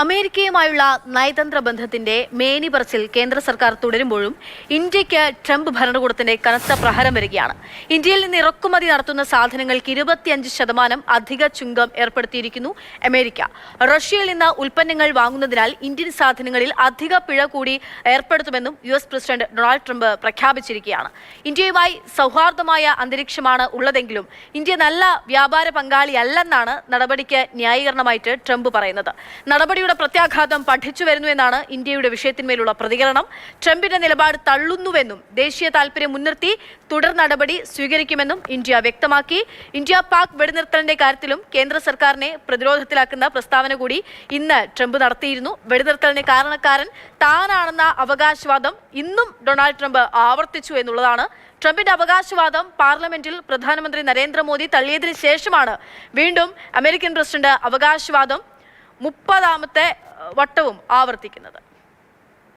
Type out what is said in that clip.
അമേരിക്കയുമായുള്ള നയതന്ത്ര ബന്ധത്തിന്റെ മേനി പറച്ചിൽ കേന്ദ്ര സർക്കാർ തുടരുമ്പോഴും ഇന്ത്യക്ക് ട്രംപ് ഭരണകൂടത്തിന്റെ കനത്ത പ്രഹരം വരികയാണ്. ഇന്ത്യയിൽ നിന്ന് ഇറക്കുമതി നടത്തുന്ന സാധനങ്ങൾക്ക് 25% അധിക ചുങ്കം ഏർപ്പെടുത്തിയിരിക്കുന്നു അമേരിക്ക. റഷ്യയിൽ നിന്ന് ഉൽപ്പന്നങ്ങൾ വാങ്ങുന്നതിനാൽ ഇന്ത്യൻ സാധനങ്ങളിൽ അധിക പിഴ കൂടി ഏർപ്പെടുത്തുമെന്നും US പ്രസിഡന്റ് ഡൊണാൾഡ് ട്രംപ് പ്രഖ്യാപിച്ചിരിക്കുകയാണ്. ഇന്ത്യയുമായി സൗഹാർദ്ദമായ അന്തരീക്ഷമാണ് ഉള്ളതെങ്കിലും ഇന്ത്യ നല്ല വ്യാപാര പങ്കാളിയല്ലെന്നാണ് നടപടിക്ക് ന്യായീകരണമായിട്ട് ട്രംപ് പറയുന്നത്. നടപടിയുടെ പ്രത്യാഘാതം പഠിച്ചു വരുന്നുവെന്നാണ് ഇന്ത്യയുടെ വിഷയത്തിന്മേലുള്ള പ്രതികരണം. ട്രംപിന്റെ നിലപാട് തള്ളുന്നുവെന്നും ദേശീയ താൽപര്യം മുൻനിർത്തി തുടർ നടപടി സ്വീകരിക്കുമെന്നും ഇന്ത്യ വ്യക്തമാക്കി. ഇന്ത്യ പാക് വെടിനിർത്തലിന്റെ കാര്യത്തിലും കേന്ദ്ര സർക്കാരിനെ പ്രതിരോധത്തിലാക്കുന്ന പ്രസ്താവന കൂടി ഇന്ന് ട്രംപ് നടത്തിയിരുന്നു. വെടിനിർത്തലിന് കാരണക്കാരൻ താനാണെന്ന അവകാശവാദം ഇന്നും ഡൊണാൾഡ് ട്രംപ് ആവർത്തിച്ചു എന്നുള്ളതാണ്. ട്രംപിന്റെ അവകാശവാദം പാർലമെന്റിൽ പ്രധാനമന്ത്രി നരേന്ദ്രമോദി തള്ളിയതിനു ശേഷമാണ് വീണ്ടും അമേരിക്കൻ പ്രസിഡന്റ് അവകാശവാദം 30ാമത്തെ വട്ടവും ആവർത്തിക്കുന്നത്.